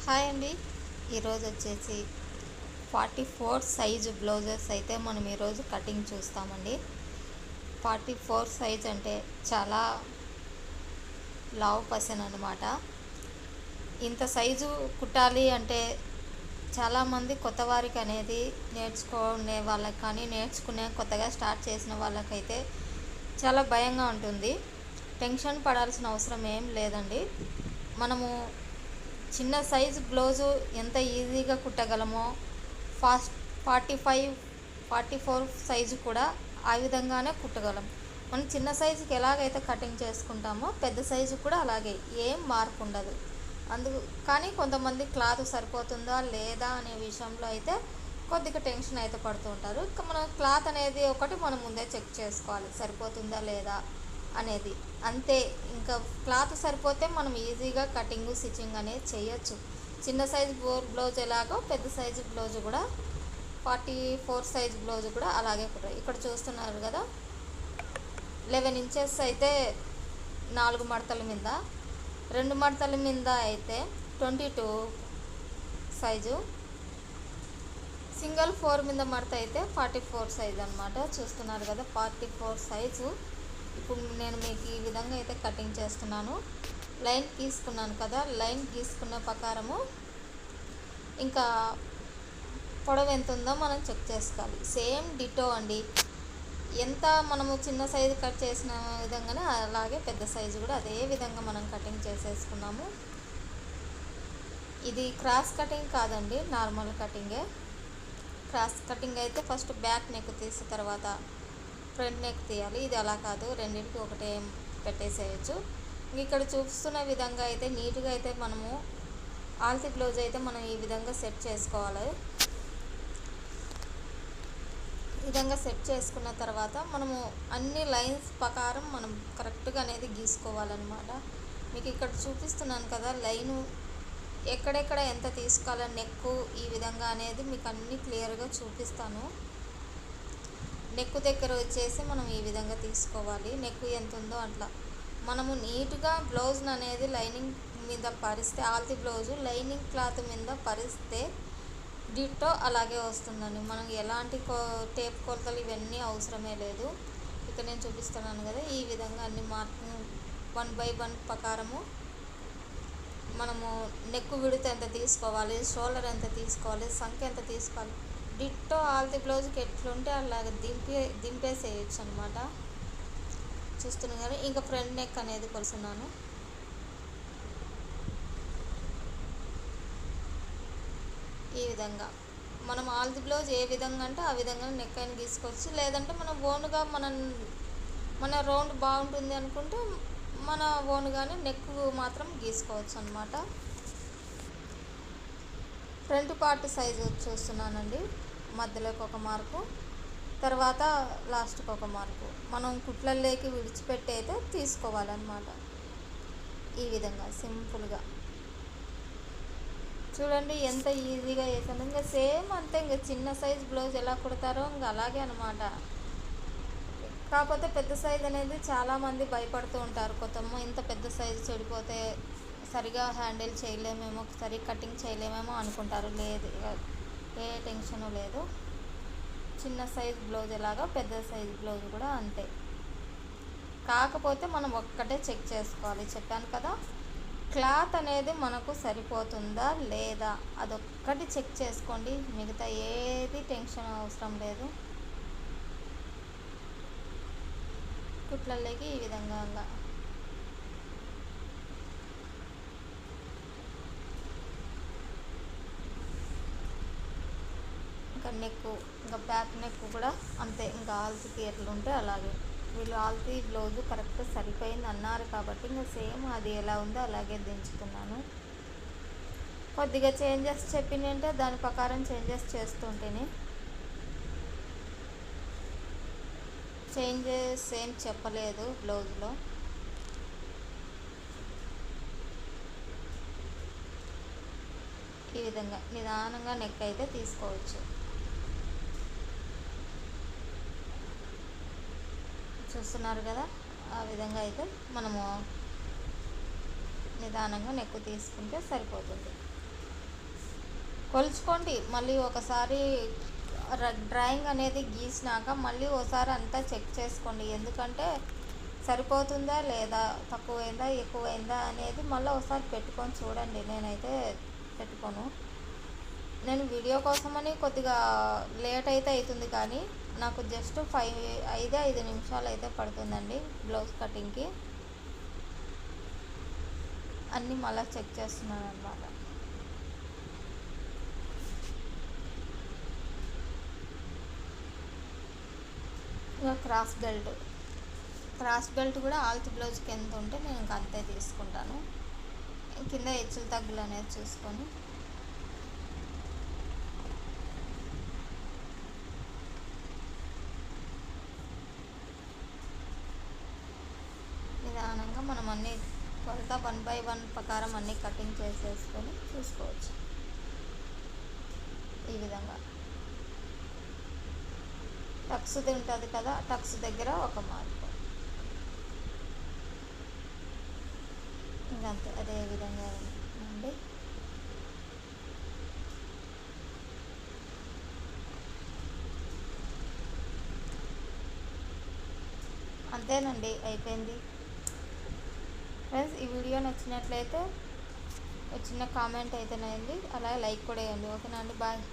Hi అండి. ఈరోజు వచ్చేసి 44 సైజు బ్లౌజెస్ అయితే మనం ఈరోజు కటింగ్ చూస్తామండి. 44 సైజ్ అంటే చాలా లావు పర్సన్ అనమాట. ఇంత సైజు కుట్టాలి అంటే చాలామంది కొత్త వారికి అనేది నేర్చుకునే వాళ్ళకి కానీ నేర్చుకునే కొత్తగా స్టార్ట్ చేసిన వాళ్ళకైతే చాలా భయంగా ఉంటుంది. టెన్షన్ పడాల్సిన అవసరం ఏం లేదండి. మనము చిన్న సైజు బ్లౌజు ఎంత ఈజీగా కుట్టగలమో 44 సైజు కూడా ఆ విధంగానే కుట్టగలం. మనం చిన్న సైజుకి ఎలాగైతే కటింగ్ చేసుకుంటామో పెద్ద సైజు కూడా అలాగే, ఏం మార్పు ఉండదు. కానీ కొంతమంది క్లాత్ సరిపోతుందా లేదా అనే విషయంలో అయితే కొద్దిగా టెన్షన్ అయితే పడుతూ ఉంటారు. మన క్లాత్ అనేది ఒకటి మనం ముందే చెక్ చేసుకోవాలి, సరిపోతుందా లేదా అనేది. అంతే, ఇంకా క్లాత్ సరిపోతే మనం ఈజీగా కటింగ్ స్టిచ్చింగ్ అనేది చేయొచ్చు. చిన్న సైజు బ్లౌజ్ ఎలాగో పెద్ద సైజు బ్లౌజ్ కూడా 44 సైజు బ్లౌజ్ కూడా అలాగే కుట్టారు. ఇక్కడ చూస్తున్నారు కదా, 11 ఇంచెస్ అయితే 4 మడతల మీద, 2 మడతల మీద అయితే 22 సైజు, సింగిల్ 4 మీద మడత అయితే 44 సైజు అనమాట. చూస్తున్నారు కదా 44 సైజు. ఇప్పుడు నేను మీకు ఈ విధంగా అయితే కటింగ్ చేస్తున్నాను. లైన్ గీసుకున్నాను కదా, లైన్ గీసుకున్న ప్రకారము ఇంకా పొడవు ఎంత ఉందో మనం చెక్ చేసుకోవాలి. సేమ్ డిటో అండి. ఎంత మనము చిన్న సైజు కట్ చేసిన విధంగానే అలాగే పెద్ద సైజు కూడా అదే విధంగా మనం కటింగ్ చేసేసుకున్నాము. ఇది క్రాస్ కటింగ్ కాదండి, నార్మల్ కటింగే. క్రాస్ కటింగ్ అయితే ఫస్ట్ బ్యాక్ నెక్ తీసిన తర్వాత ఫ్రంట్ నెక్ తీయాలి. ఇది అలా కాదు, రెండింటికి ఒకటే పెట్టేసేయచ్చు. ఇక్కడ చూస్తున్న విధంగా అయితే నీట్గా అయితే మనము ఆల్తి బ్లౌజ్ అయితే మనం ఈ విధంగా సెట్ చేసుకోవాలి. ఈ విధంగా సెట్ చేసుకున్న తర్వాత మనము అన్ని లైన్స్ ప్రకారం మనం కరెక్ట్గా అనేది గీసుకోవాలన్నమాట. మీకు ఇక్కడ చూపిస్తున్నాను కదా లైను, ఎక్కడెక్కడ ఎంత తీసుకోవాలో నెక్కు ఈ విధంగా అనేది మీకు అన్నీ క్లియర్గా చూపిస్తాను. నెక్కు దగ్గర వచ్చేసి మనం ఈ విధంగా తీసుకోవాలి. నెక్కు ఎంత ఉందో అట్లా మనము నీట్గా బ్లౌజ్ని అనేది లైనింగ్ మీద పరిస్తే, ఆల్తి బ్లౌజు లైనింగ్ క్లాత్ మీద పరిస్తే డిట్టో అలాగే వస్తుందండి. మనకి ఎలాంటి టేప్ కొలతలు ఇవన్నీ అవసరమే లేదు. ఇక్కడ నేను చూపిస్తున్నాను కదా, ఈ విధంగా అన్ని మార్కింగ్ 1 by 1 ప్రకారము మనము నెక్కు విడత ఎంత తీసుకోవాలి, షోల్డర్ ఎంత తీసుకోవాలి, సంఖ్య ఎంత తీసుకోవాలి, డిట్టో ఆల్తి బ్లౌజ్కి ఎట్లుంటే అలాగ దింపేసేయచ్చు అనమాట. చూస్తున్నాను కానీ ఇంకా ఫ్రంట్ నెక్ అనేది కొలుస్తున్నాను. ఈ విధంగా మనం ఆల్తి బ్లౌజ్ ఏ విధంగా అంటే ఆ విధంగా నెక్ అయినా గీసుకోవచ్చు. లేదంటే మనం ఓన్గా మన రౌండ్ బాగుంటుంది అనుకుంటే మన ఓన్గానే నెక్ మాత్రం గీసుకోవచ్చు అనమాట. ఫ్రంట్ పార్ట్ సైజు చూస్తున్నానండి. మధ్యలోకి ఒక మార్కు, తర్వాత లాస్ట్కి ఒక మార్కు మనం కుట్లల్లోకి విడిచిపెట్టి అయితే తీసుకోవాలన్నమాట. ఈ విధంగా సింపుల్గా చూడండి ఎంత ఈజీగా వేసాను. ఇంకా సేమ్ అంతే, ఇంకా చిన్న సైజ్ బ్లౌజ్ ఎలా కుడతారో ఇంకా అలాగే అనమాట. కాకపోతే పెద్ద సైజ్ అనేది చాలామంది భయపడుతూ ఉంటారు. కొత్తమ్మ ఇంత పెద్ద సైజు చెడిపోతే సరిగా హ్యాండిల్ చేయలేమేమో, సరిగా కటింగ్ చేయలేమేమో అనుకుంటారు. లేదు, ఏ టెన్షను లేదు. చిన్న సైజ్ బ్లౌజ్ ఎలాగో పెద్ద సైజ్ బ్లౌజ్ కూడా అంతే. కాకపోతే మనం ఒక్కటే చెక్ చేసుకోవాలి, చెప్పాను కదా, క్లాత్ అనేది మనకు సరిపోతుందా లేదా అదొక్కటి చెక్ చేసుకోండి. మిగతా ఏది టెన్షన్ అవసరం లేదు. కుట్లలోకి ఈ విధంగా ఇంకా నెక్, ఇంకా బ్యాక్ నెక్ కూడా అంతే. ఇంకా ఆల్తీకి ఎట్లుంటే అలాగే, వీళ్ళు ఆల్తీ బ్లౌజు కరెక్ట్ సరిపోయింది అన్నారు కాబట్టి ఇంకా సేమ్ అది ఎలా ఉందో అలాగే దించుతున్నాను. కొద్దిగా చేంజెస్ చెప్పినంటే దాని ప్రకారం చేంజెస్ చేస్తుంటేనే, చేంజెస్ ఏం చెప్పలేదు బ్లౌజ్లో. ఈ విధంగా నిదానంగా నెక్ అయితే తీసుకోవచ్చు. చూస్తున్నారు కదా, ఆ విధంగా అయితే మనము నిదానంగా నెక్ తీసుకుంటే సరిపోతుంది. కొలుచుకోండి. మళ్ళీ ఒకసారి డ్రాయింగ్ అనేది గీసినాక మళ్ళీ ఒకసారి అంతా చెక్ చేసుకోండి. ఎందుకంటే సరిపోతుందా లేదా, తక్కువైందా ఎక్కువైందా అనేది మళ్ళీ ఒకసారి పెట్టుకొని చూడండి. నేనైతే పెట్టుకోను. నేను వీడియో కోసమని కొద్దిగా లేట్ అయితే అవుతుంది, కానీ నాకు జస్ట్ 5 నిమిషాలు అయితే పడుతుందండి బ్లౌజ్ కటింగ్కి. అన్నీ మళ్ళీ చెక్ చేస్తున్నాను అనమాట. ఇంకా క్రాస్ బెల్ట్ కూడా ఆల్త్ బ్లౌజ్కి ఎంత ఉంటే నేను ఇంకా అంతే తీసుకుంటాను. కింద హెచ్చులు తగ్గులు అనేది చూసుకొని నిదానంగా మనం అన్నీ కొలత 1 by 1 ప్రకారం అన్నీ కటింగ్ చేసేసుకొని చూసుకోవచ్చు. ఈ విధంగా టక్స్ ఉంటుంది కదా, టక్స్ దగ్గర ఒక మార్కు, ఇంకంతే. అదే విధంగా అండి. అంతేనండి, అయిపోయింది. ఫ్రెండ్స్, ఈ వీడియో నచ్చినట్లయితే ఒక చిన్న కామెంట్ అయితేనేయండి, అలాగే లైక్ కూడా వేయండి. ఓకేనా అండి, బాయ్.